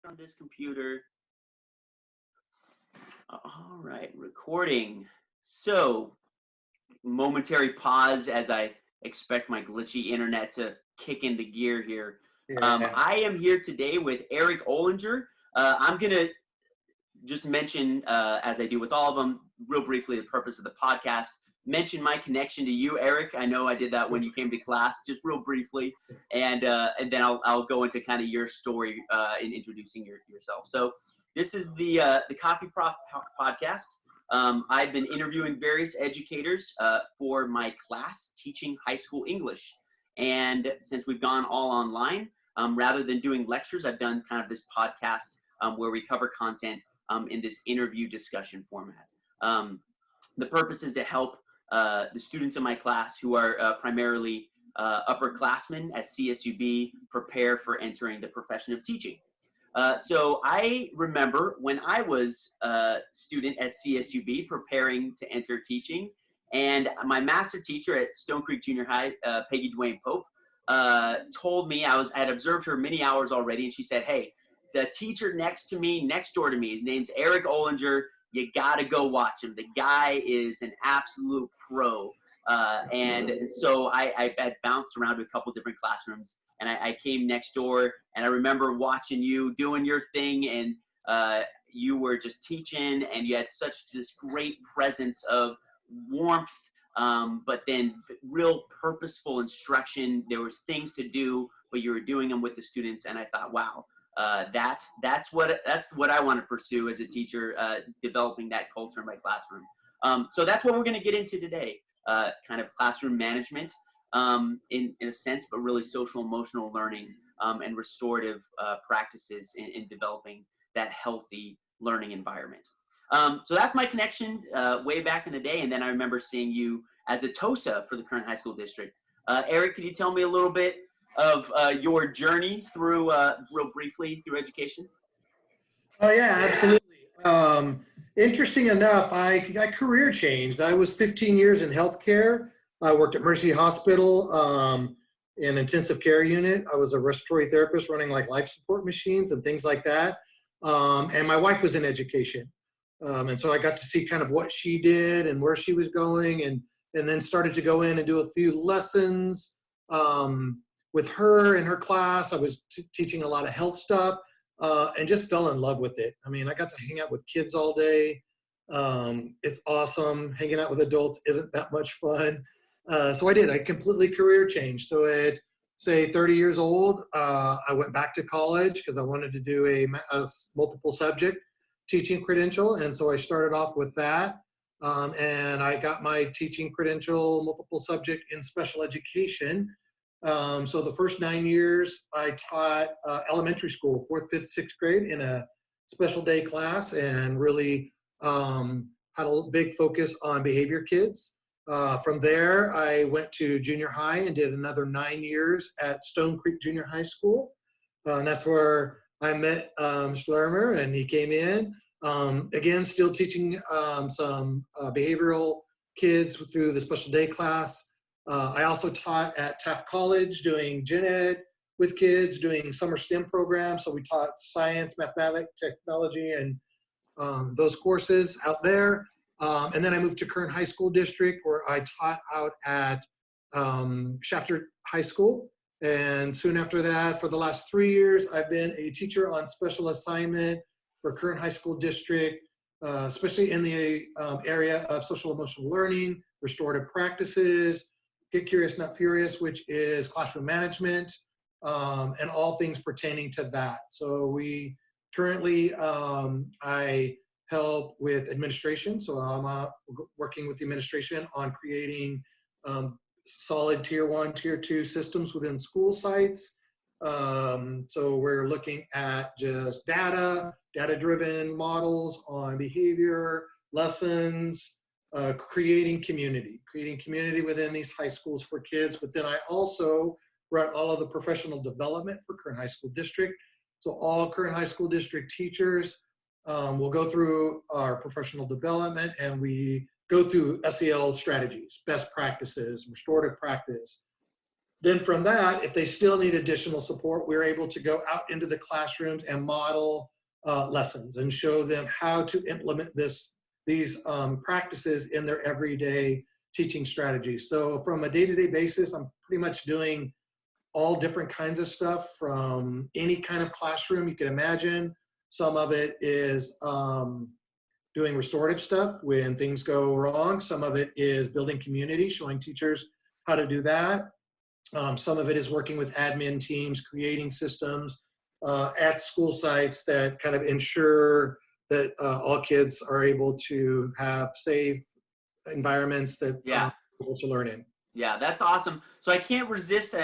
on this computer. All right, recording. So, momentary pause as I expect my glitchy internet to kick into gear here. Yeah. I am here today with Eric Olinger. I'm going to just mention, as I do with all of them, real briefly the purpose of the podcast. Mention my connection to you, Eric. I know I did that when you came to class, just real briefly, and then I'll go into kind of your story in introducing yourself. So this is the Coffee Prof podcast. I've been interviewing various educators for my class teaching high school English, and since we've gone all online, rather than doing lectures, I've done kind of this podcast where we cover content in this interview discussion format. The purpose is to help the students in my class who are primarily upperclassmen at CSUB prepare for entering the profession of teaching. So I remember when I was a student at CSUB preparing to enter teaching, and my master teacher at Stone Creek Junior High, Peggy Dwayne Pope, told me, I had observed her many hours already, and she said, hey, the teacher next door to me, his name's Eric Olinger. You gotta go watch him. The guy is an absolute pro. And so I had bounced around to a couple different classrooms, and I came next door, and I remember watching you doing your thing, and you were just teaching, and you had such this great presence of warmth, but then real purposeful instruction. There was things to do, but you were doing them with the students, and I thought, wow. That's what I want to pursue as a teacher, developing that culture in my classroom. So that's what we're going to get into today, kind of classroom management in a sense, but really social emotional learning and restorative practices in developing that healthy learning environment. So that's my connection way back in the day, and then I remember seeing you as a TOSA for the current high school district. Eric, could you tell me a little bit of your journey through, real briefly, through education? Oh yeah, absolutely. Interesting enough, I career changed. I was 15 years in healthcare. I worked at Mercy Hospital in intensive care unit. I was a respiratory therapist running like life support machines and things like that. And my wife was in education. And so I got to see kind of what she did and where she was going, and then started to go in and do a few lessons. With her in her class. I was teaching a lot of health stuff and just fell in love with it. I mean, I got to hang out with kids all day. It's awesome. Hanging out with adults isn't that much fun. So I completely career changed. So at, say, 30 years old, I went back to college because I wanted to do a multiple subject teaching credential. And so I started off with that. And I got my teaching credential, multiple subject in special education. So the first 9 years I taught elementary school, 4th, 5th, 6th grade in a special day class, and really had a big focus on behavior kids. From there, I went to junior high and did another 9 years at Stone Creek Junior High School. And that's where I met Mr. Larimer, and he came in. Again, still teaching some behavioral kids through the special day class. I also taught at Taft College doing gen ed with kids, doing summer STEM programs. So we taught science, mathematics, technology, and those courses out there. And then I moved to Kern High School District, where I taught out at Shafter High School. And soon after that, for the last 3 years, I've been a teacher on special assignment for Kern High School District, especially in the area of social emotional learning, restorative practices, Get Curious, Not Furious, which is classroom management, and all things pertaining to that. So we currently, I help with administration. So I'm working with the administration on creating solid tier 1, tier 2 systems within school sites. So we're looking at just data-driven models on behavior, lessons, creating community within these high schools for kids. But then I also run all of the professional development for Kern High School District. So all Kern High School District teachers will go through our professional development, and we go through SEL strategies, best practices, restorative practice, Then from that, if they still need additional support, we're able to go out into the classrooms and model lessons and show them how to implement these practices in their everyday teaching strategies. So from a day-to-day basis, I'm pretty much doing all different kinds of stuff from any kind of classroom you can imagine. Some of it is doing restorative stuff when things go wrong. Some of it is building community, showing teachers how to do that. Some of it is working with admin teams, creating systems at school sites that kind of ensure that all kids are able to have safe environments that Yeah. able to learn in. Yeah, that's awesome. So I can't resist,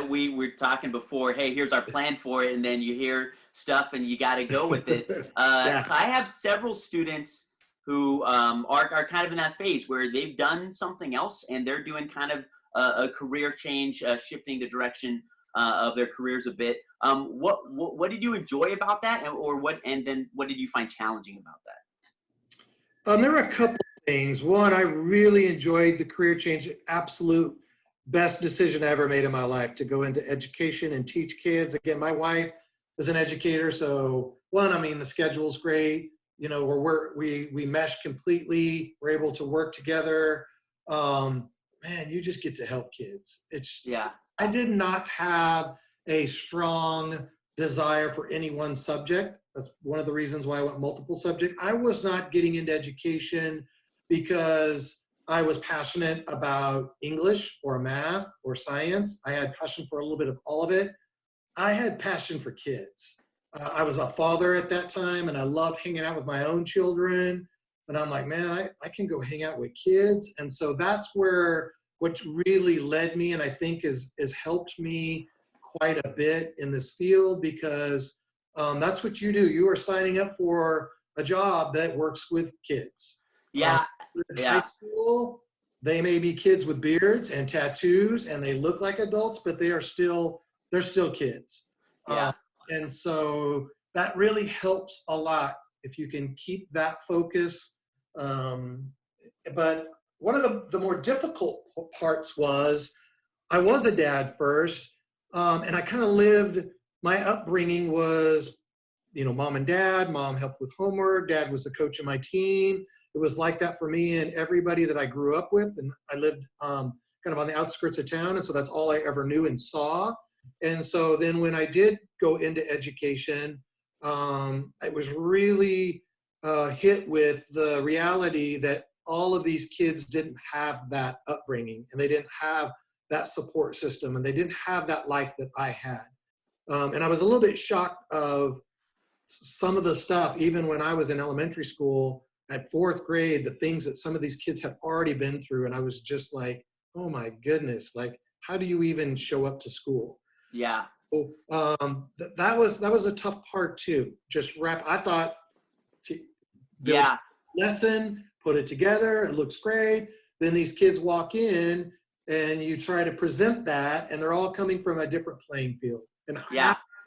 we were talking before, hey, here's our plan for it, and then you hear stuff and you got to go with it. Yeah. I have several students who are kind of in that phase where they've done something else and they're doing kind of a career change, shifting the direction of their careers a bit. What did you enjoy about that, and then what did you find challenging about that? There were a couple things. One, I really enjoyed the career change. Absolute best decision I ever made in my life to go into education and teach kids. Again, my wife is an educator, so one, I mean, the schedule's great. You know, we mesh completely. We're able to work together. Man, you just get to help kids. Yeah. I did not have a strong desire for any one subject. That's one of the reasons why I went multiple subject. I was not getting into education because I was passionate about English or math or science. I had passion for a little bit of all of it. I had passion for kids. I was a father at that time, and I loved hanging out with my own children. And I'm like, man, I can go hang out with kids. And so that's where what really led me, and I think is helped me quite a bit in this field, because that's what you do. You are signing up for a job that works with kids. Yeah. In high school, they may be kids with beards and tattoos, and they look like adults, but they're still kids. Yeah. And so that really helps a lot if you can keep that focus. But one of the more difficult parts was I was a dad first, and I kind of lived, my upbringing was, you know, mom and dad. Mom helped with homework. Dad was the coach of my team. It was like that for me and everybody that I grew up with. And I lived kind of on the outskirts of town. And so that's all I ever knew and saw. And so then when I did go into education, I was really hit with the reality that all of these kids didn't have that upbringing, and they didn't have that support system, and they didn't have that life that I had. And I was a little bit shocked of some of the stuff, even when I was in elementary school at 4th grade, the things that some of these kids had already been through. And I was just like, oh my goodness, like, how do you even show up to school? Yeah. So, that was a tough part too. I thought, Yeah. lesson, put it together, it looks great. Then these kids walk in and you try to present that, and they're all coming from a different playing field. And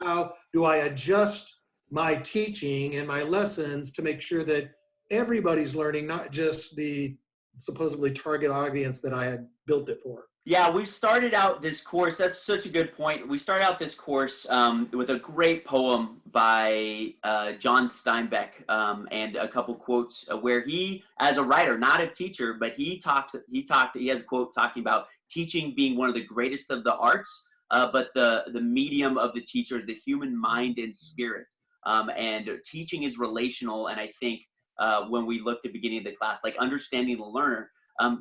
how do I adjust my teaching and my lessons to make sure that everybody's learning, not just the supposedly target audience that I had built it for? Yeah, we started out this course. That's such a good point. We started out this course with a great poem by John Steinbeck, and a couple quotes where he, as a writer, not a teacher, but he has a quote talking about teaching being one of the greatest of the arts, but the medium of the teacher is the human mind and spirit. And teaching is relational. And I think when we looked at the beginning of the class, like understanding the learner,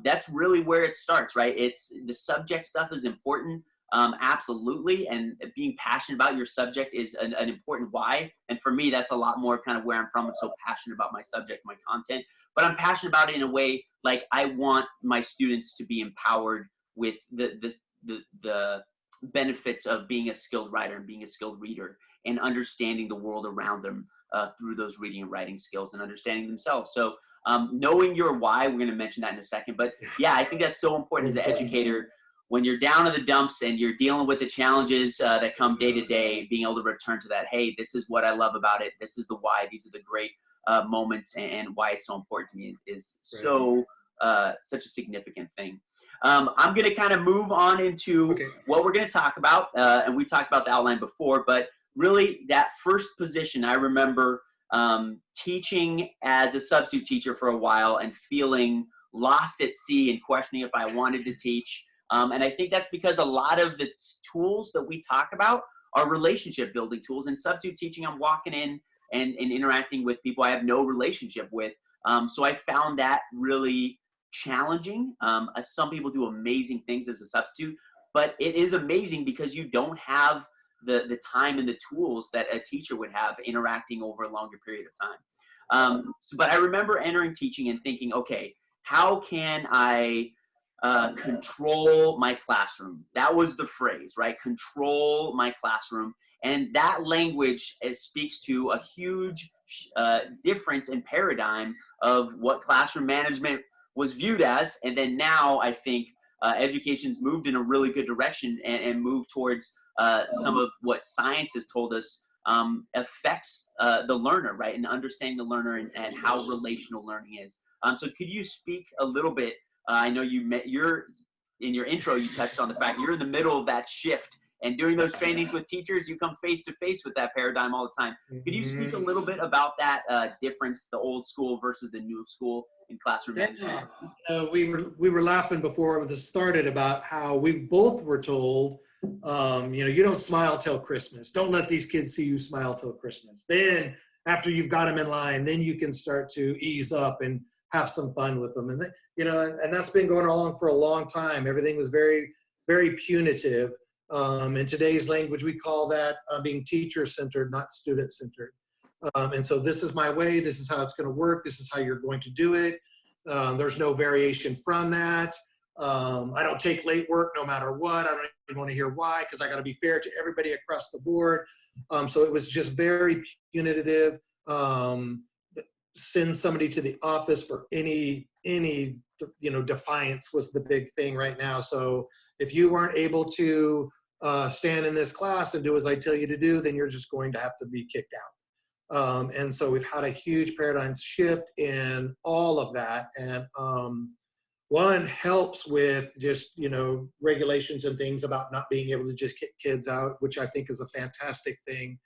that's really where it starts, right? It's the subject stuff is important, absolutely, and being passionate about your subject is an important why. And for me, that's a lot more kind of where I'm from. I'm so passionate about my subject, my content, but I'm passionate about it in a way like I want my students to be empowered with the benefits of being a skilled writer and being a skilled reader and understanding the world around them through those reading and writing skills and understanding themselves. So knowing your why, we're going to mention that in a second. But yeah, I think that's so important as an educator. When you're down in the dumps and you're dealing with the challenges that come day to day, being able to return to that, hey, this is what I love about it. This is the why. These are the great moments, and why it's so important to me is so such a significant thing. I'm going to kind of move on into what we're going to talk about. And we talked about the outline before, but really that first position, I remember teaching as a substitute teacher for a while and feeling lost at sea and questioning if I wanted to teach. And I think that's because a lot of the tools that we talk about are relationship building tools. And substitute teaching, I'm walking in and interacting with people I have no relationship with. So I found that really challenging. Some people do amazing things as a substitute, but it is amazing because you don't have the time and the tools that a teacher would have interacting over a longer period of time. But I remember entering teaching and thinking, okay, how can I control my classroom? That was the phrase, right? Control my classroom. And that language speaks to a huge difference in paradigm of what classroom management was viewed as. And then now I think education's moved in a really good direction and moved towards some of what science has told us affects the learner, right? And understanding the learner and how relational learning is. So could you speak a little bit? I know you're in your intro, you touched on the fact you're in the middle of that shift, and doing those trainings with teachers, you come face to face with that paradigm all the time. Could you speak a little bit about that difference, the old school versus the new school in classroom management? We were laughing before this started about how we both were told, you don't smile till Christmas. Don't let these kids see you smile till Christmas. Then after you've got them in line, then you can start to ease up and have some fun with them. And and that's been going on for a long time. Everything was very, very punitive. In today's language, we call that being teacher-centered, not student-centered. And so this is my way. This is how it's going to work. This is how you're going to do it. There's no variation from that. I don't take late work no matter what. I don't even want to hear why, because I got to be fair to everybody across the board. So it was just very punitive. Send somebody to the office for any defiance was the big thing right now. So if you weren't able to stand in this class and do as I tell you to do, then you're just going to have to be kicked out. And so we've had a huge paradigm shift in all of that. And one helps with just, regulations and things about not being able to just kick kids out, which I think is a fantastic thing.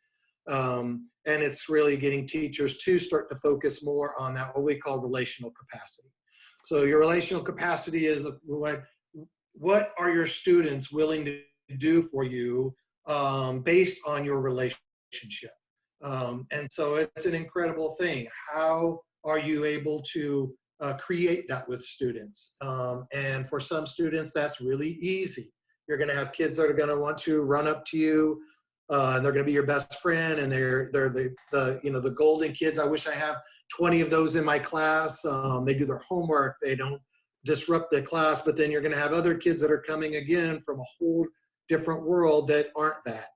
And it's really getting teachers to start to focus more on that, what we call relational capacity. So your relational capacity is what are your students willing to do for you based on your relationship. And so it's an incredible thing. How are you able to create that with students? And for some students, that's really easy. You're going to have kids that are going to want to run up to you. And they're going to be your best friend, and they're the golden kids. I wish I have 20 of those in my class. They do their homework. They don't disrupt the class. But then you're going to have other kids that are coming again from a whole different world that aren't that.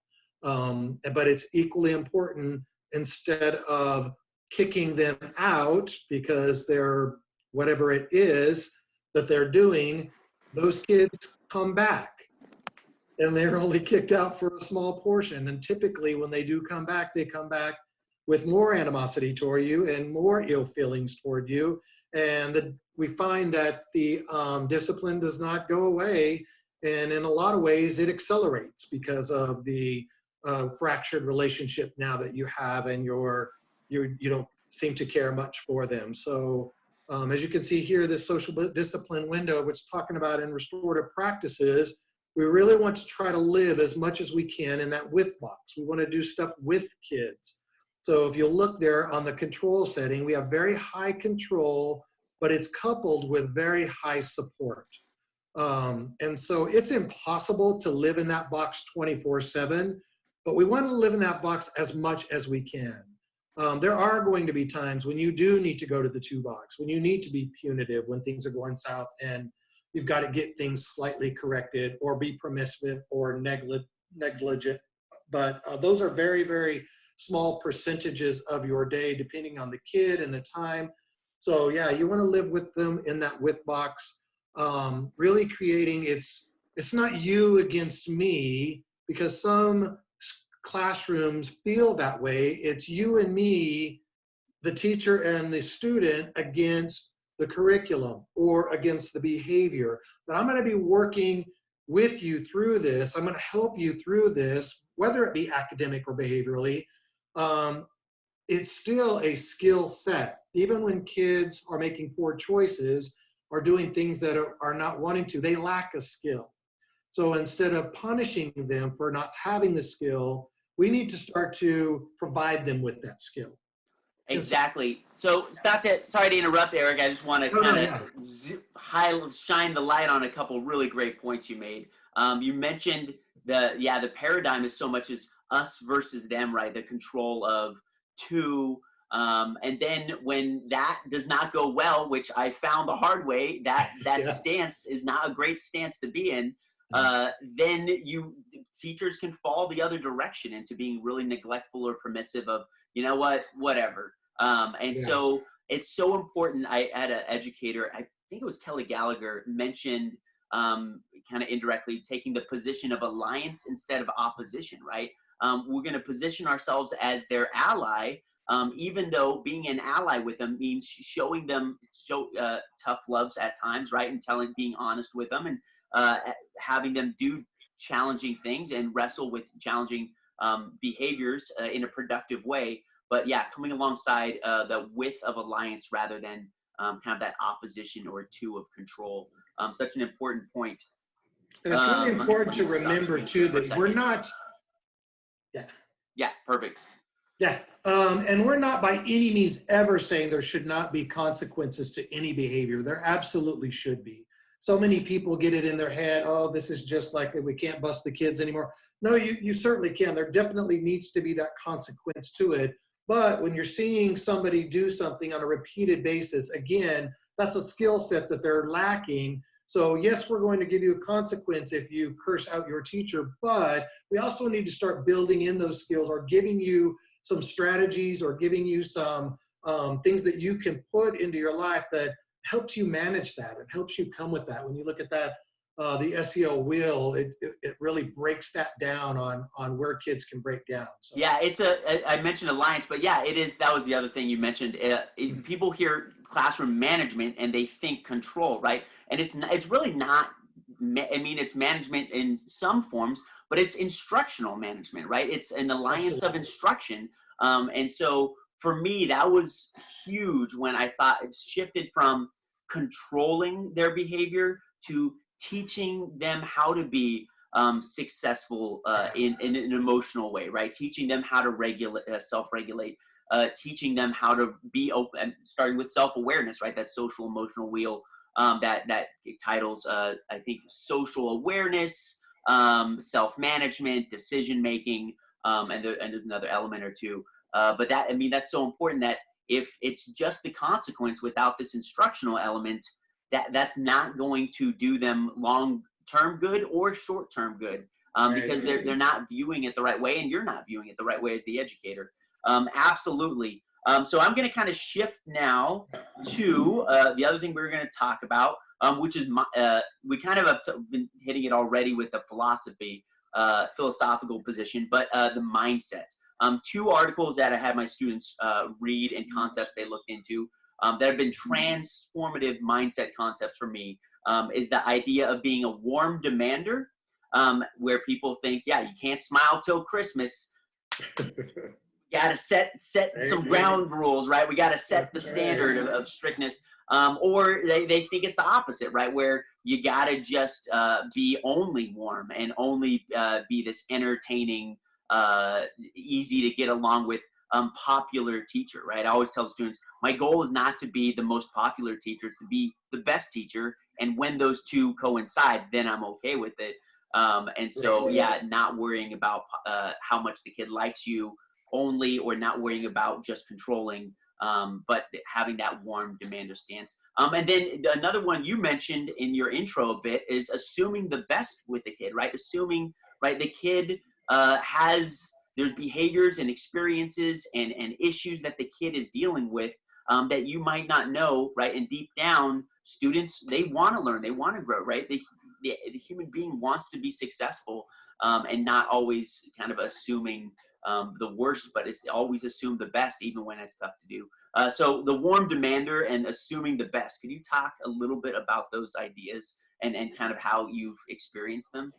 But it's equally important, instead of kicking them out because they're whatever it is that they're doing, those kids come back. And they're only kicked out for a small portion. And typically when they do come back, they come back with more animosity toward you and more ill feelings toward you. And we find that the discipline does not go away. And in a lot of ways, it accelerates because of the fractured relationship now that you have, and you don't seem to care much for them. So as you can see here, this social discipline window, which is talking about in restorative practices, we really want to try to live as much as we can in that with box. We want to do stuff with kids. So if you look there on the control setting, we have very high control, but it's coupled with very high support. And so it's impossible to live in that box 24/7, but we want to live in that box as much as we can. There are going to be times when you do need to go to the 2 box, when you need to be punitive, when things are going south and you've got to get things slightly corrected or be permissive or negligent. But those are very, very small percentages of your day, depending on the kid and the time. So yeah, you want to live with them in that with box, really creating, it's not you against me, because some classrooms feel that way. It's you and me, the teacher and the student, against the curriculum or against the behavior, that I'm going to be working with you through this. I'm going to help you through this, whether it be academic or behaviorally. It's still a skill set. Even when kids are making poor choices or doing things that are not wanting to, they lack a skill. So instead of punishing them for not having the skill, we need to start to provide them with that skill. Exactly. So, sorry to interrupt, Eric. I just want to kind of shine the light on a couple really great points you made. You mentioned the paradigm is so much as us versus them, right? The control of two. And then when that does not go well, which I found the hard way, that stance is not a great stance to be in. Then teachers can fall the other direction into being really neglectful or permissive of, you know what, whatever. So it's so important. I had an educator, I think it was Kelly Gallagher, mentioned kind of indirectly taking the position of alliance instead of opposition, right? We're going to position ourselves as their ally, even though being an ally with them means showing them tough loves at times, right? And being honest with them, and having them do challenging things and wrestle with challenging behaviors in a productive way. But yeah, coming alongside the width of alliance rather than kind of that opposition or two of control. Such an important point. And it's really important to remember too that we're not. Yeah, perfect. Yeah, and we're not by any means ever saying there should not be consequences to any behavior. There absolutely should be. So many people get it in their head, oh, this is just like we can't bust the kids anymore. No, you certainly can. There definitely needs to be that consequence to it. But when you're seeing somebody do something on a repeated basis, again, that's a skill set that they're lacking. So yes, we're going to give you a consequence if you curse out your teacher, but we also need to start building in those skills or giving you some strategies or giving you some things that you can put into your life that helps you manage that. It helps you come with that. When you look at that, the SEL wheel, it really breaks that down on where kids can break down. So. Yeah, I mentioned alliance, but yeah, it is. That was the other thing you mentioned. People hear classroom management and they think control, right? And it's really not. I mean, it's management in some forms, but it's instructional management, right? It's an alliance of instruction. And so for me, that was huge when I thought it shifted from controlling their behavior to teaching them how to be successful in an emotional way, right? Teaching them how to regulate, self-regulate, teaching them how to be open, starting with self-awareness, right? That social emotional wheel that titles, I think, social awareness, self-management, decision-making, and there's another element or two. But that's so important that if it's just the consequence without this instructional element, that's not going to do them long-term good or short-term good, because they're not viewing it the right way, and you're not viewing it the right way as the educator. Absolutely. So I'm going to kind of shift now to the other thing we were going to talk about, which is we kind of have been hitting it already with the philosophical position, but the mindset. Two articles that I had my students read and concepts they looked into that have been transformative mindset concepts for me, is the idea of being a warm demander, where people think, yeah, you can't smile till Christmas. You got to set some ground rules, right? We got to set the standard of strictness. Or they think it's the opposite, right? Where you got to just be only warm and only be this entertaining, easy to get along with popular teacher, right? I always tell students, my goal is not to be the most popular teacher, it's to be the best teacher. And when those two coincide, then I'm okay with it. And so, yeah, not worrying about how much the kid likes you only, or not worrying about just controlling, but having that warm demander stance. And then another one you mentioned in your intro a bit is assuming the best with the kid, right? Assuming, right, the kid there's behaviors and experiences and issues that the kid is dealing with that you might not know, right? And deep down, students, they want to learn, they want to grow, right? The human being wants to be successful, and not always kind of assuming the worst, but it's always assume the best, even when it's tough to do. So the warm demander and assuming the best. Can you talk a little bit about those ideas and kind of how you've experienced them?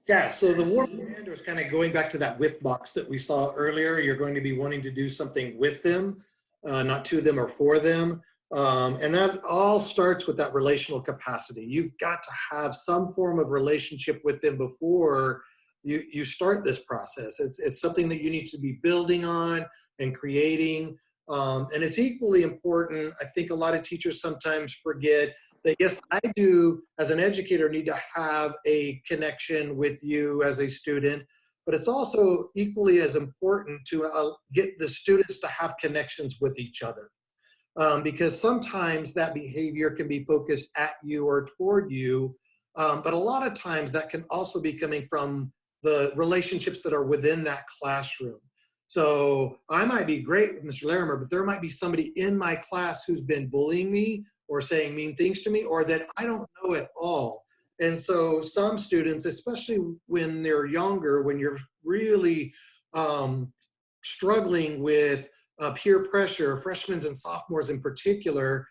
Yeah, so the warm demander is kind of going back to that with box that we saw earlier. You're going to be wanting to do something with them, not to them or for them. And that all starts with that relational capacity. You've got to have some form of relationship with them before you start this process. It's something that you need to be building on and creating. And it's equally important. I think a lot of teachers sometimes forget that, yes, I do as an educator need to have a connection with you as a student, but it's also equally as important to get the students to have connections with each other. Because sometimes that behavior can be focused at you or toward you, but a lot of times that can also be coming from the relationships that are within that classroom. So I might be great with Mr. Larimer, but there might be somebody in my class who's been bullying me or saying mean things to me, or that I don't know at all. And so some students, especially when they're younger, when you're really struggling with peer pressure, freshmen and sophomores in particular,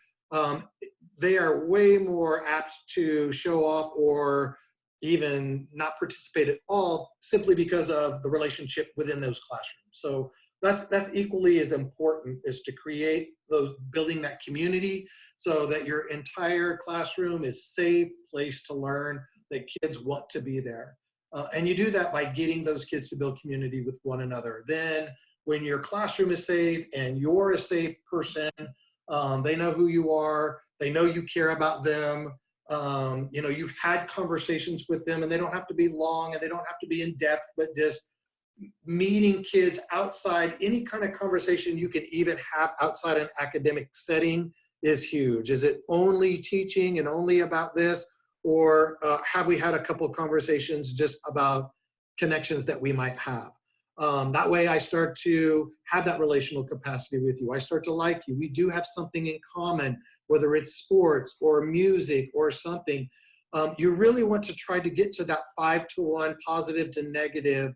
they are way more apt to show off or even not participate at all simply because of the relationship within those classrooms. So that's equally as important, is to create those, building that community so that your entire classroom is a safe place to learn, that kids want to be there. And you do that by getting those kids to build community with one another. Then when your classroom is safe and you're a safe person, they know who you are, they know you care about them, you know, you've had conversations with them, and they don't have to be long and they don't have to be in depth, but just meeting kids outside any kind of conversation you can even have outside an academic setting is huge. Is it only teaching and only about this, or have we had a couple of conversations just about connections that we might have? That way I start to have that relational capacity with you. I start to like you. We do have something in common, whether it's sports or music or something. You really want to try to get to that 5-to-1 positive to negative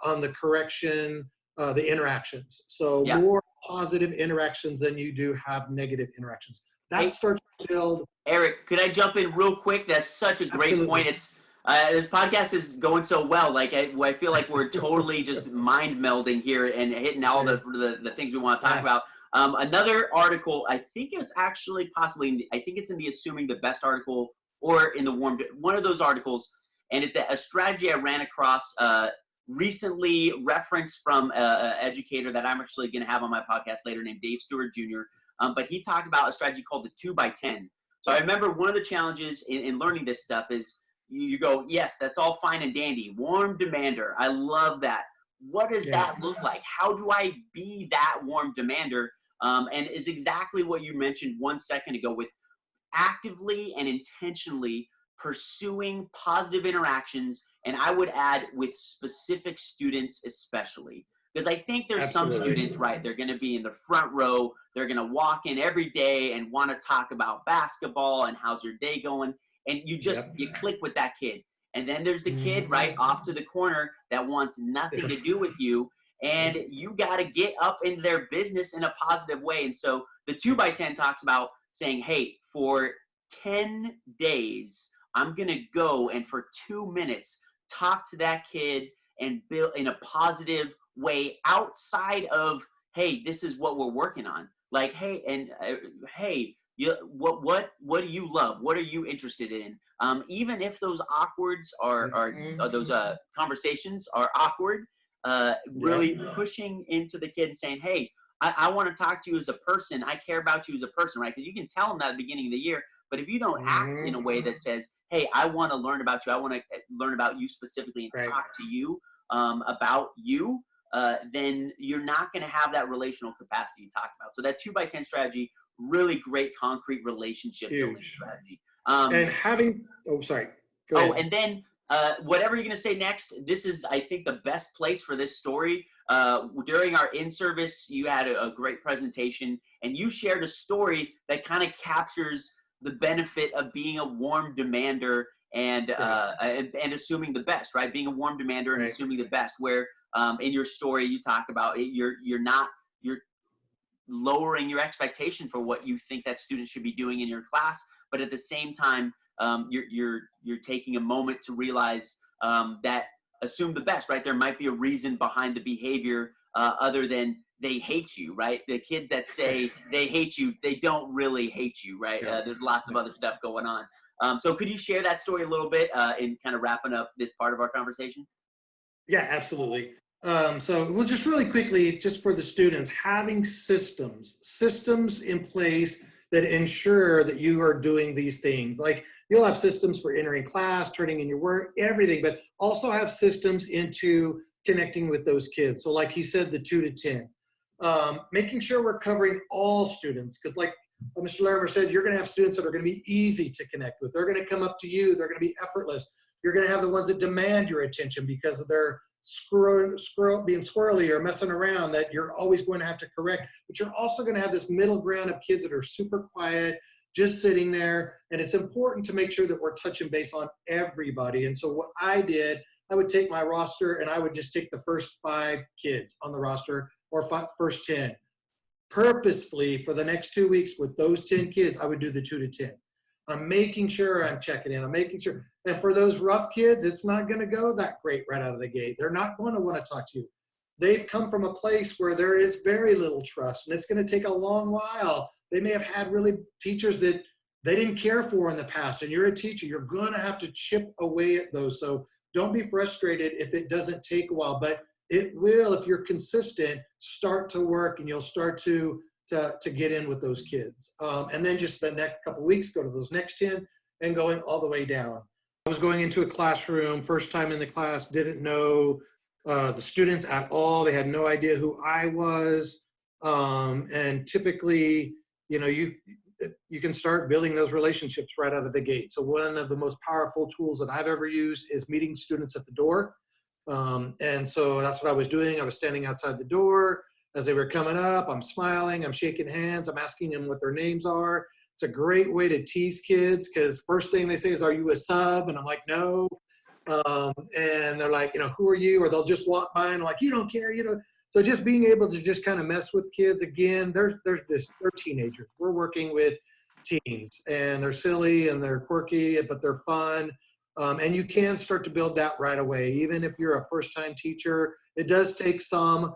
on the correction, the interactions. So Yeah. more positive interactions than you do have negative interactions. That starts to build. Eric, could I jump in real quick? That's such a great Absolutely. point. It's this podcast is going so well. Like I feel like we're totally just mind melding here and hitting all the things we want to talk about. Another article, I think it's actually possibly, I think it's in the Assuming the Best article or in the one of those articles, and it's a strategy I ran across recently, referenced from an educator that I'm actually going to have on my podcast later, named Dave Stewart Jr. But he talked about a strategy called the 2x10. So I remember one of the challenges in learning this stuff is you go, yes, that's all fine and dandy. Warm demander. I love that. What does that look like? How do I be that warm demander? And is exactly what you mentioned 1 second ago, with actively and intentionally pursuing positive interactions. And I would add with specific students especially. Because I think there's some students, right, they're going to be in the front row. They're going to walk in every day and want to talk about basketball and how's your day going. And you just, you click with that kid. And then there's the kid right off to the corner that wants nothing to do with you. And you got to get up in their business in a positive way. And so the 2x10 talks about saying, hey, for 10 days, I'm going to go and for 2 minutes, talk to that kid and build in a positive way outside of, hey, this is what we're working on. Like, hey, and hey, what do you love? What are you interested in? Even if those awkwards are those conversations are awkward, really pushing into the kid and saying, hey, I want to talk to you as a person. I care about you as a person, right? Because you can tell them that at the beginning of the year, but if you don't act in a way that says, hey, I want to learn about you, I want to learn about you specifically and talk to you about you, then you're not going to have that relational capacity you talked about. So that 2x10 strategy, really great concrete relationship building strategy. And having, Go ahead. And then whatever you're going to say next, this is, I think, the best place for this story. During our in-service, you had a great presentation, and you shared a story that kind of captures the benefit of being a warm demander and assuming the best, right? Being a warm demander and assuming the best, where In your story, you talk about it, you're lowering your expectation for what you think that student should be doing in your class, but at the same time, you're taking a moment to realize that assume the best, right? There might be a reason behind the behavior other than they hate you, right? The kids that say they hate you, they don't really hate you, right? Yeah. There's lots of other stuff going on. So could you share that story a little bit in kind of wrapping up this part of our conversation? Yeah, absolutely. So we'll just really quickly, just for the students, having systems in place that ensure that you are doing these things. Like you'll have systems for entering class, turning in your work, everything, but also have systems into connecting with those kids. So like he said, the 2 to 10, making sure we're covering all students. Because like Mr. Larimer said, you're gonna have students that are gonna be easy to connect with. They're gonna come up to you, they're gonna be effortless. You're gonna have the ones that demand your attention because of their being squirrely or messing around that you're always going to have to correct. But you're also going to have this middle ground of kids that are super quiet, just sitting there. And it's important to make sure that we're touching base on everybody. And so what I did, I would take my roster and I would just take the first 5 kids on the roster or first 10. Purposefully for the next 2 weeks with those 10 kids, I would do the 2 to 10. I'm making sure I'm checking in. I'm making sure. And for those rough kids, it's not going to go that great right out of the gate. They're not going to want to talk to you. They've come from a place where there is very little trust, and it's going to take a long while. They may have had really teachers that they didn't care for in the past, and you're a teacher. You're going to have to chip away at those. So don't be frustrated if it doesn't take a while, but it will, if you're consistent, start to work, and you'll start to get in with those kids. And then just the next couple of weeks, go to those next 10 and going all the way down. I was going into a classroom, first time in the class, didn't know the students at all. They had no idea who I was. And typically, you know, you can start building those relationships right out of the gate. So one of the most powerful tools that I've ever used is meeting students at the door. And so that's what I was doing. I was standing outside the door. As they were coming up, I'm smiling, I'm shaking hands, I'm asking them what their names are. It's a great way to tease kids because first thing they say is, "Are you a sub?" And I'm like, "No." And they're like, "You know, who are you?" Or they'll just walk by and I'm like, "You don't care, you know." So just being able to just kind of mess with kids again. They're teenagers. We're working with teens, and they're silly and they're quirky, but they're fun. And you can start to build that right away, even if you're a first-time teacher. It does take some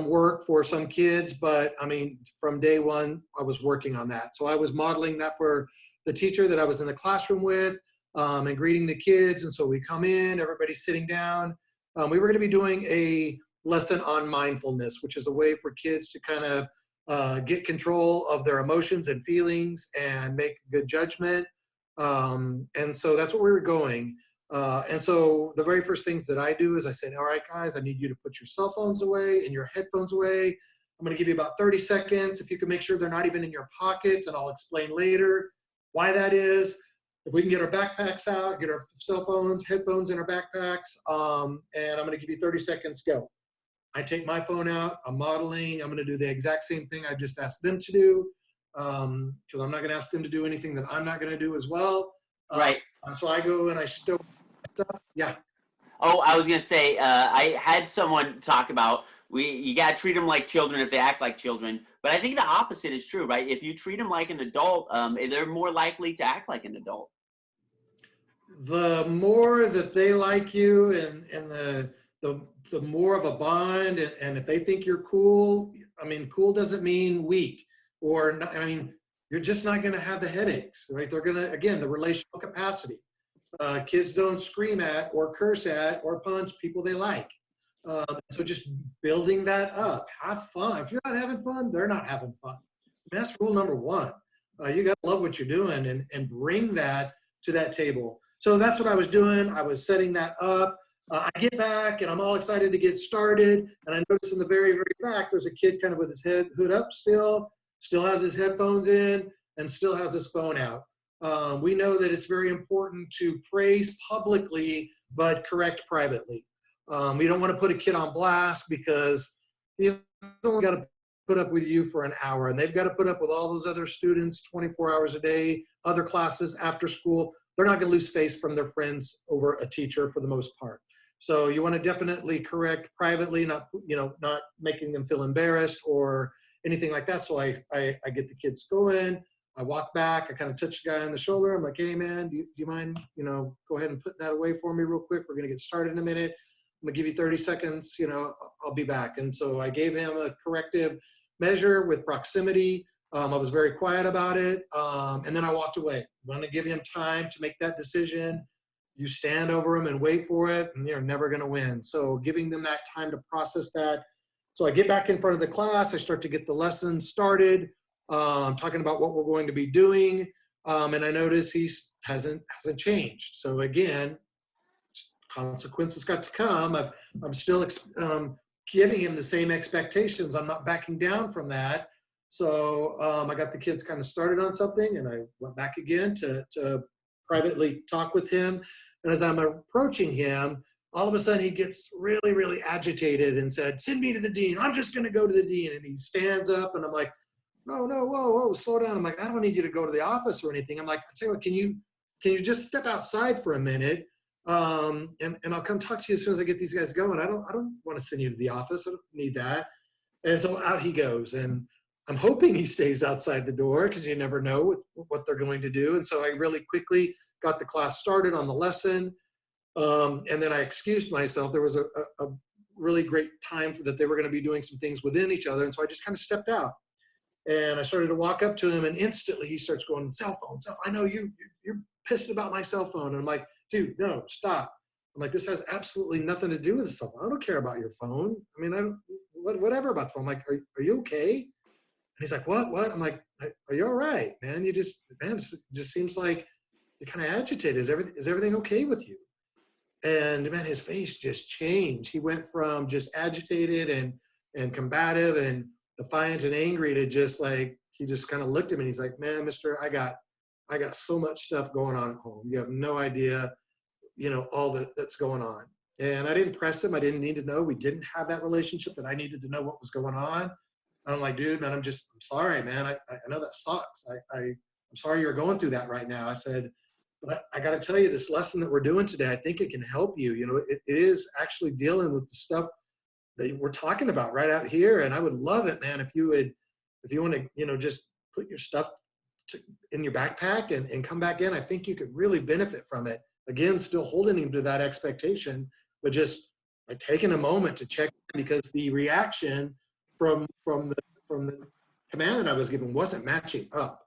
work for some kids, but I mean, from day one, I was working on that. So I was modeling that for the teacher that I was in the classroom with, and greeting the kids. And so we come in, everybody's sitting down. We were going to be doing a lesson on mindfulness, which is a way for kids to kind of get control of their emotions and feelings and make good judgment. And so that's what we were going. And so the very first things that I do is I said, "All right, guys, I need you to put your cell phones away and your headphones away. I'm going to give you about 30 seconds. If you can make sure they're not even in your pockets, and I'll explain later why that is. If we can get our backpacks out, get our cell phones, headphones in our backpacks, and I'm going to give you 30 seconds, go." I take my phone out, I'm modeling, I'm going to do the exact same thing I just asked them to do, because I'm not going to ask them to do anything that I'm not going to do as well. Right. So I go and I stow stuff. Yeah. Oh, I was gonna say, I had someone talk about you gotta treat them like children if they act like children. But I think the opposite is true, right? If you treat them like an adult, they're more likely to act like an adult. The more that they like you, and the more of a bond, and if they think you're cool, I mean, cool doesn't mean weak or not, I mean, you're just not going to have the headaches, right? They're going to, again, the relational capacity. Kids don't scream at or curse at or punch people they like. So just building that up, have fun. If you're not having fun, they're not having fun. That's rule number one. You got to love what you're doing and bring that to that table. So that's what I was doing. I was setting that up. I get back and I'm all excited to get started. And I notice in the very, very back, there's a kid kind of with his hood up still has his headphones in and still has his phone out. We know that it's very important to praise publicly, but correct privately. We don't want to put a kid on blast because he's only got to put up with you for an hour and they've got to put up with all those other students 24 hours a day, other classes after school. They're not going to lose face from their friends over a teacher for the most part. So you want to definitely correct privately, not, not making them feel embarrassed or anything like that. So I get the kids going. I walk back. I kind of touch the guy on the shoulder. I'm like, hey, man, do you mind, go ahead and put that away for me real quick. We're going to get started in a minute. I'm going to give you 30 seconds. I'll be back. And so I gave him a corrective measure with proximity. I was very quiet about it. And then I walked away. I want to give him time to make that decision. You stand over him and wait for it, and you're never going to win. So giving them that time to process that. So I get back in front of the class. I start to get the lesson started, talking about what we're going to be doing. And I notice he hasn't changed. So again, consequences got to come. I'm still giving him the same expectations. I'm not backing down from that. So I got the kids kind of started on something, and I went back again to privately talk with him. And as I'm approaching him, all of a sudden he gets really, really agitated and said, send me to the dean. I'm just going to go to the dean. And he stands up, and I'm like, no, whoa, slow down. I'm like, I don't need you to go to the office or anything. I'm like, I tell you what, can you just step outside for a minute? And I'll come talk to you as soon as I get these guys going. I don't want to send you to the office. I don't need that. And so out he goes. And I'm hoping he stays outside the door, because you never know what they're going to do. And so I really quickly got the class started on the lesson. And then I excused myself. There was a really great time that they were going to be doing some things within each other. And so I just kind of stepped out, and I started to walk up to him, and instantly he starts going, cell phone. I know you're pissed about my cell phone. And I'm like, dude, no, stop. I'm like, this has absolutely nothing to do with the cell phone. I don't care about your phone. I mean, whatever about the phone. I'm like, are you okay? And he's like, what? I'm like, are you all right, man? It just seems like you're kind of agitated. Is everything okay with you? And man, his face just changed. He went from just agitated and combative and defiant and angry to just like, he just kind of looked at me and he's like, man, mister, I got so much stuff going on at home. You have no idea, all that's going on. And I didn't press him. I didn't need to know. We didn't have that relationship that I needed to know what was going on. I'm like, dude, man, I'm sorry, man. I know that sucks. I'm sorry you're going through that right now. I said, but I got to tell you, this lesson that we're doing today, I think it can help you. It is actually dealing with the stuff that we're talking about right out here. And I would love it, man, if you want to, just put your stuff in your backpack and come back in. I think you could really benefit from it. Again, still holding him to that expectation, but just like taking a moment to check, because the reaction from the command that I was given wasn't matching up.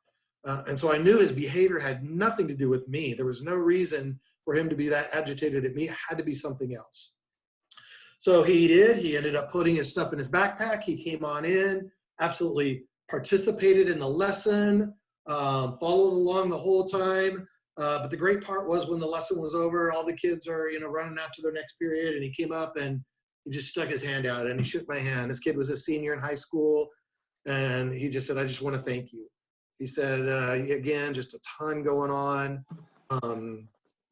And so I knew his behavior had nothing to do with me. There was no reason for him to be that agitated at me. It had to be something else. So he ended up putting his stuff in his backpack. He came on in, absolutely participated in the lesson, followed along the whole time. But the great part was when the lesson was over, all the kids are, running out to their next period, and he came up and he just stuck his hand out and he shook my hand. This kid was a senior in high school, and he just said, I just want to thank you. He said, again, just a ton going on.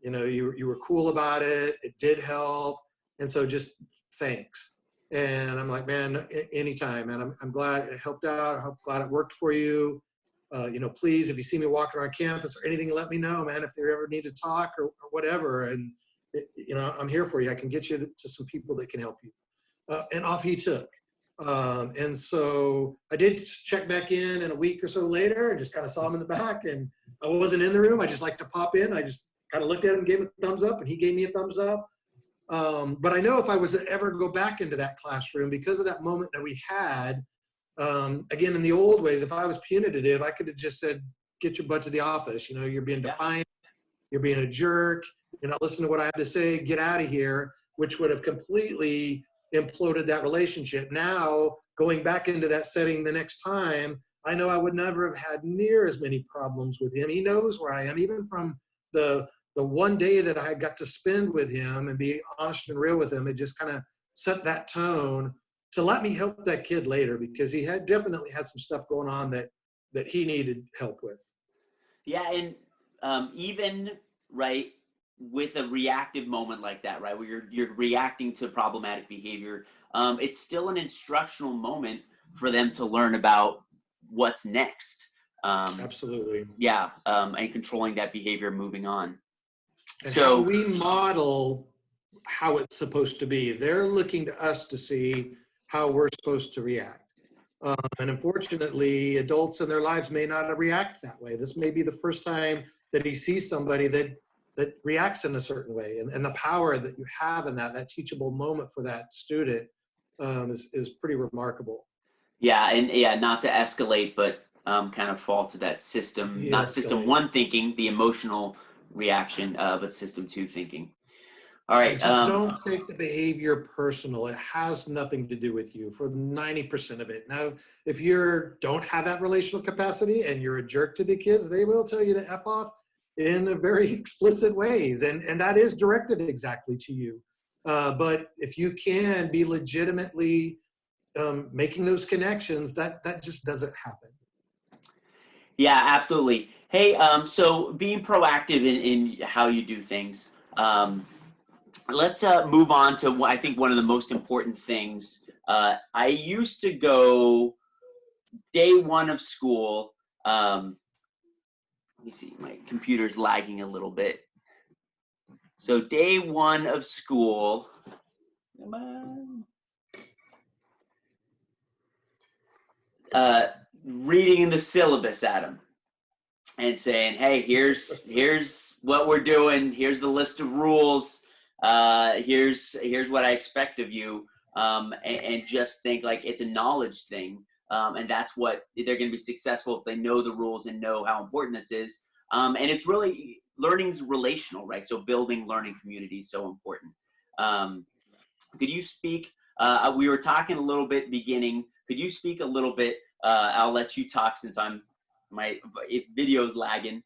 You were cool about it. It did help. And so just thanks. And I'm like, man, anytime, man. I'm glad it helped out. I'm glad it worked for you. Please, if you see me walking around campus or anything, let me know, man, if you ever need to talk or whatever. And, I'm here for you. I can get you to some people that can help you. And off he took. And so I did check back in a week or so later and just kind of saw him in the back, and I wasn't in the room. I just like to pop in. I just kind of looked at him, gave him a thumbs up, and he gave me a thumbs up. But I know if I was to ever go back into that classroom, because of that moment that we had, again, in the old ways, if I was punitive, I could have just said, get your butt to the office. You're being defiant. You're being a jerk. You're not listening to what I have to say. Get out of here, which would have completely imploded that relationship. Now, going back into that setting the next time, I know I would never have had near as many problems with him. He knows where I am, even from the one day that I got to spend with him and be honest and real with him. It just kind of set that tone to let me help that kid later, because he had definitely had some stuff going on that he needed help with. Yeah, and even right with a reactive moment like that, right, where you're reacting to problematic behavior, it's still an instructional moment for them to learn about what's next. Absolutely. Yeah, and controlling that behavior, moving on. And so how we model how it's supposed to be. They're looking to us to see how we're supposed to react. And unfortunately, adults in their lives may not react that way. This may be the first time that he sees somebody that reacts in a certain way. And the power that you have in that teachable moment for that student is pretty remarkable. Yeah, and yeah, not to escalate, but kind of fall to that system, not system De-escalate. one thinking, the emotional reaction, but system two thinking. All And right. just don't take the behavior personal. It has nothing to do with you for 90% of it. Now, if you don't have that relational capacity and you're a jerk to the kids, they will tell you to F off in a very explicit ways. And that is directed exactly to you. But if you can be legitimately making those connections, that just doesn't happen. Yeah, absolutely. Hey, so being proactive in how you do things. Let's move on to I think one of the most important things. I used to go day one of school. Let me see, my computer's lagging a little bit. So day one of school. Come on. Reading the syllabus at them and saying, "Hey, here's what we're doing. Here's the list of rules. Here's what I expect of you." And just think like it's a knowledge thing, and that's what they're going to be successful if they know the rules and know how important this is. And it's really learning's relational, right? So building learning community is so important. Could you speak? We were talking a little bit beginning. Could you speak a little bit? I'll let you talk since if video's lagging.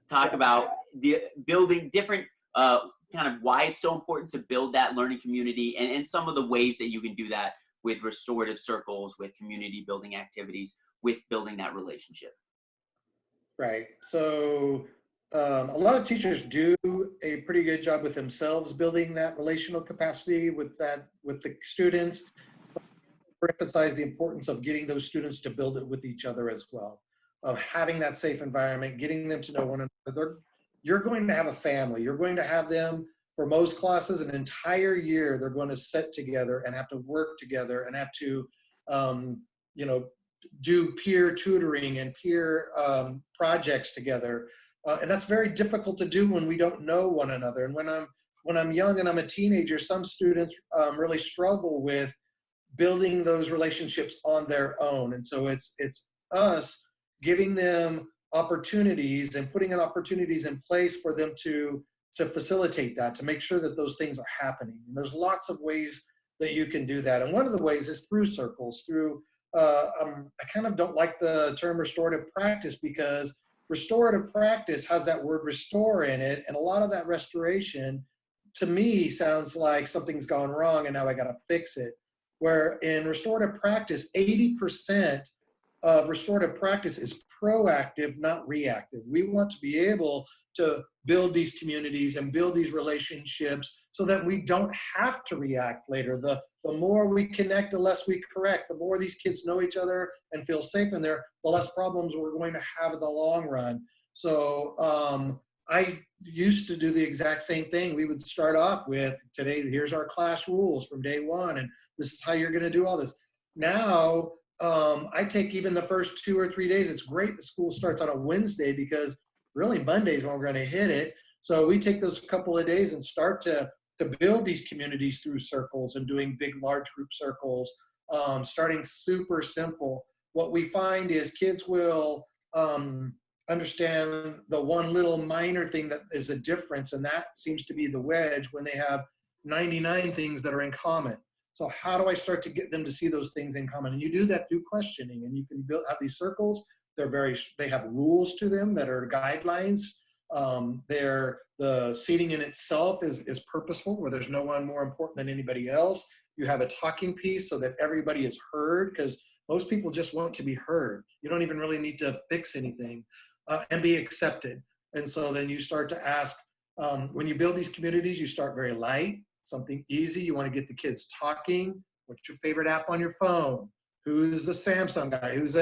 Talk about the building different kind of why it's so important to build that learning community and some of the ways that you can do that with restorative circles, with community building activities, with building that relationship. Right. So a lot of teachers do a pretty good job with themselves building that relational capacity with the students. Emphasize the importance of getting those students to build it with each other as well, of having that safe environment, getting them to know one another. You're going to have a family. You're going to have them for most classes an entire year. They're going to sit together and have to work together and have to, do peer tutoring and peer projects together. And that's very difficult to do when we don't know one another. And when I'm young and I'm a teenager, some students really struggle with building those relationships on their own. And so it's us giving them opportunities and putting in opportunities in place for them to facilitate that, to make sure that those things are happening. And there's lots of ways that you can do that. And one of the ways is through circles, through, I kind of don't like the term restorative practice because restorative practice has that word restore in it. And a lot of that restoration to me sounds like something's gone wrong and now I got to fix it. Where in restorative practice, 80% of restorative practice is proactive, not reactive. We want to be able to build these communities and build these relationships so that we don't have to react later. The more we connect, the less we correct. The more these kids know each other and feel safe in there, the less problems we're going to have in the long run. So I used to do the exact same thing. We would start off with, today, here's our class rules from day one, and this is how you're going to do all this. Now, I take even the first 2 or 3 days. It's great the school starts on a Wednesday because really Mondays when we're going to hit it. So we take those couple of days and start to build these communities through circles and doing big, large group circles, starting super simple. What we find is kids will understand the one little minor thing that is a difference, and that seems to be the wedge when they have 99 things that are in common. So how do I start to get them to see those things in common? And you do that through questioning, and you can have these circles. They have rules to them that are guidelines. The seating in itself is purposeful, where there's no one more important than anybody else. You have a talking piece so that everybody is heard, because most people just want to be heard. You don't even really need to fix anything, and be accepted. And so then you start to ask, when you build these communities, you start very light, something easy. You want to get the kids talking. What's your favorite app on your phone? Who's the Samsung guy? Who's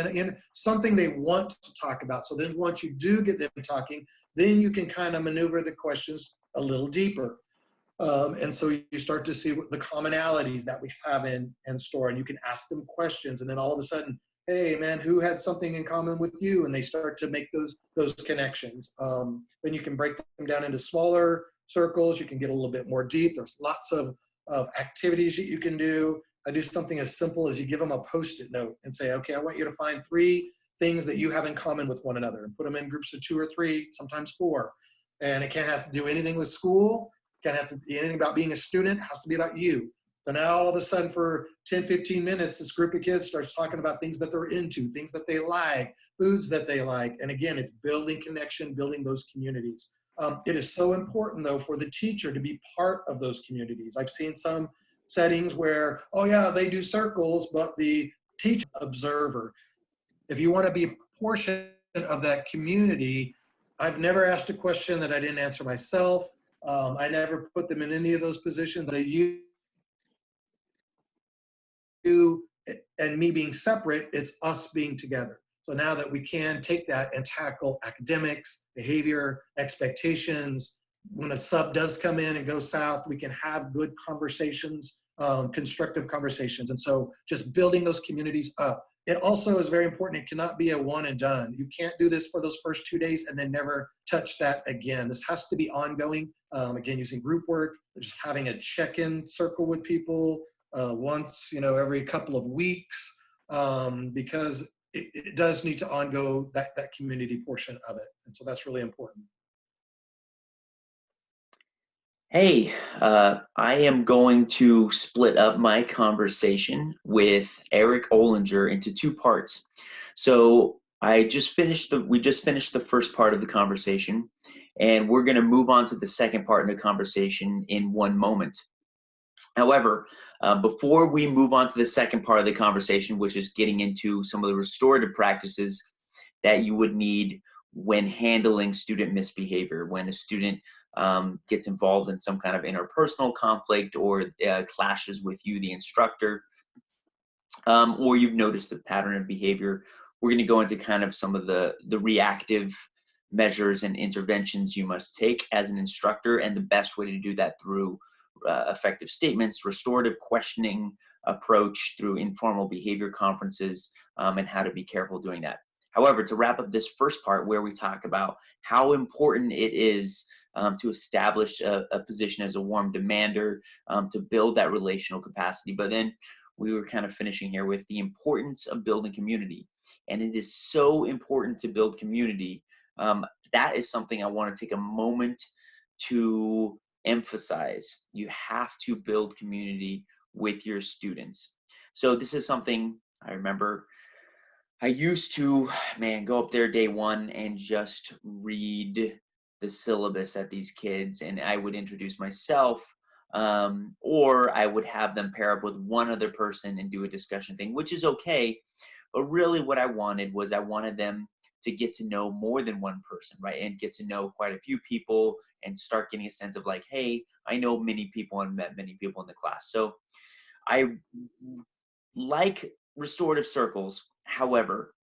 something they want to talk about. So then once you do get them talking, then you can kind of maneuver the questions a little deeper. And so you start to see what the commonalities that we have in store, and you can ask them questions. And then all of a sudden, hey man, who had something in common with you? And they start to make those connections. Then you can break them down into smaller circles. You can get a little bit more deep. There's lots of activities that you can do. I do something as simple as you give them a Post-it note and say, okay, I want you to find 3 things that you have in common with one another, and put them in groups of 2 or 3, sometimes 4. And it can't have to do anything with school. It can't have to be anything about being a student. It has to be about you. So now all of a sudden for 10, 15 minutes, this group of kids starts talking about things that they're into, things that they like, foods that they like. And again, it's building connection, building those communities. It is so important though for the teacher to be part of those communities. I've seen some settings where, oh yeah, they do circles, but the teacher observer. If you want to be a portion of that community, I've never asked a question that I didn't answer myself. I never put them in any of those positions. You and me being separate, it's us being together. So now that we can take that and tackle academics, behavior, expectations, when a sub does come in and go south, we can have good conversations, constructive conversations. And so just building those communities up. It also is very important. It cannot be a one and done. You can't do this for those first 2 days and then never touch that again. This has to be ongoing. Again, using group work, just having a check-in circle with people once, every couple of weeks, because it does need to ongo that community portion of it. And so that's really important. Hey, I am going to split up my conversation with Eric Olinger into 2 parts. So we just finished the first part of the conversation, and we're going to move on to the second part of the conversation in one moment. However, before we move on to the second part of the conversation, which is getting into some of the restorative practices that you would need when handling student misbehavior, when a student gets involved in some kind of interpersonal conflict or clashes with you, the instructor, or you've noticed a pattern of behavior. We're going to go into kind of some of the reactive measures and interventions you must take as an instructor, and the best way to do that through effective statements, restorative questioning approach, through informal behavior conferences, and how to be careful doing that. However, to wrap up this first part where we talk about how important it is to establish a position as a warm demander, to build that relational capacity, but then we were kind of finishing here with the importance of building community. And it is so important to build community. That is something I want to take a moment to emphasize. You have to build community with your students. So this is something I remember I used to, go up there day 1 and just read the syllabus at these kids, and I would introduce myself, or I would have them pair up with one other person and do a discussion thing, which is okay. But really what I wanted them to get to know more than one person, right? And get to know quite a few people and start getting a sense of like, hey, I know many people and met many people in the class. So I like restorative circles. However,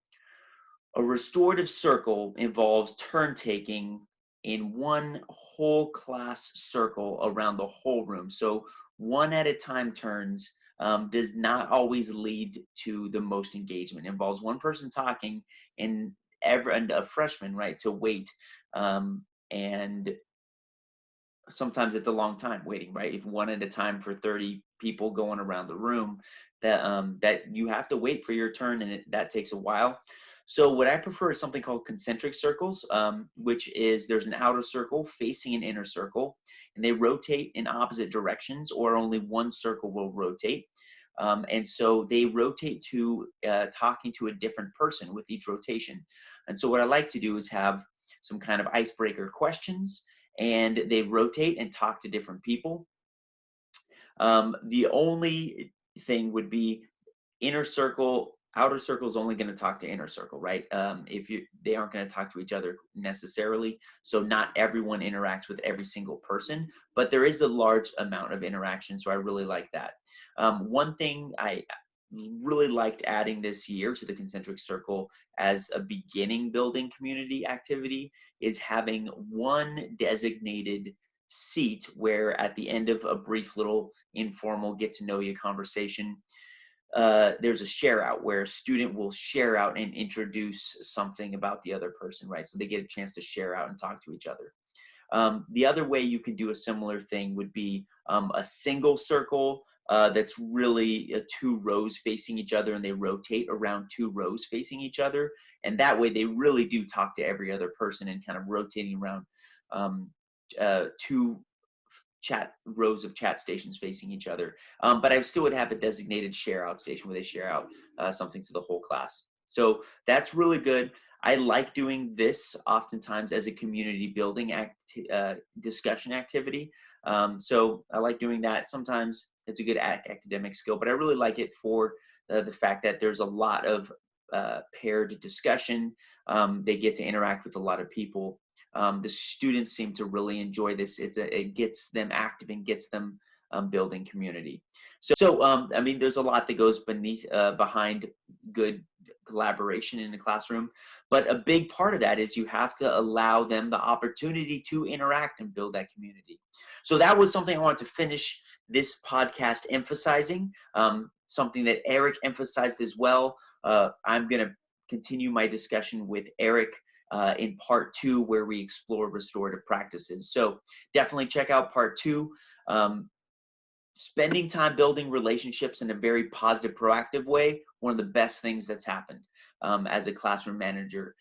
a restorative circle involves turn taking in one whole class circle around the whole room. So one at a time turns does not always lead to the most engagement. It involves one person talking and a freshman, right, to wait. And sometimes it's a long time waiting, right? If one at a time for 30 people going around the room, that you have to wait for your turn, and that takes a while. So what I prefer is something called concentric circles, which is there's an outer circle facing an inner circle, and they rotate in opposite directions, or only one circle will rotate. And so they rotate to talking to a different person with each rotation. And so what I like to do is have some kind of icebreaker questions, and they rotate and talk to different people. The only thing would be inner circle, outer circle is only going to talk to inner circle, right? They aren't going to talk to each other necessarily. So not everyone interacts with every single person, but there is a large amount of interaction. So I really like that. One thing I really liked adding this year to the concentric circle as a beginning building community activity is having one designated seat where at the end of a brief little informal get to know you conversation, there's a share out where a student will share out and introduce something about the other person, right? So they get a chance to share out and talk to each other. The other way you can do a similar thing would be a single circle that's really two rows facing each other, and they rotate around two rows facing each other. And that way they really do talk to every other person and kind of rotating around um, two rows of chat stations facing each other. But I still would have a designated share out station where they share out something to the whole class. So that's really good. I like doing this oftentimes as a community building discussion activity. So I like doing that. Sometimes it's a good academic skill, but I really like it for the fact that there's a lot of paired discussion. They get to interact with a lot of people. The students seem to really enjoy this. It gets them active and gets them building community. So I mean, there's a lot that goes behind good collaboration in the classroom, but a big part of that is you have to allow them the opportunity to interact and build that community. So that was something I wanted to finish this podcast emphasizing, something that Eric emphasized as well. I'm going to continue my discussion with Eric in part 2, where we explore restorative practices. So definitely check out part 2. Spending time building relationships in a very positive, proactive way, one of the best things that's happened as a classroom manager,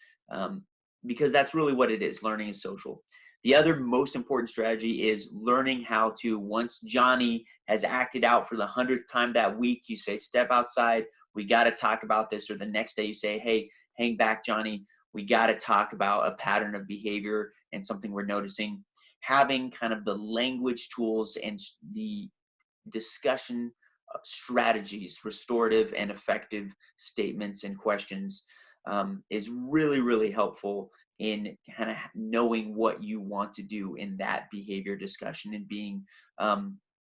because that's really what it is. Learning is social. The other most important strategy is learning how to, once Johnny has acted out for the 100th time that week, you say, step outside, we got to talk about this. Or the next day you say, hey, hang back, Johnny, we got to talk about a pattern of behavior and something we're noticing. Having kind of the language tools and the discussion strategies, restorative and effective statements and questions is really, really helpful in kind of knowing what you want to do in that behavior discussion and being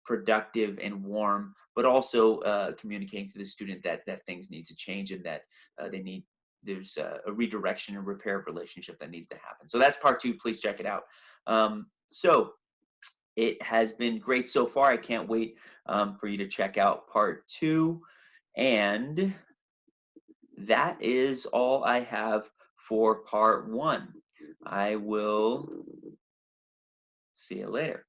productive and warm, but also communicating to the student that things need to change and that there's a redirection and repair of relationship that needs to happen. So that's part 2. Please check it out. So it has been great so far. I can't wait for you to check out part 2. And that is all I have for part 1. I will see you later.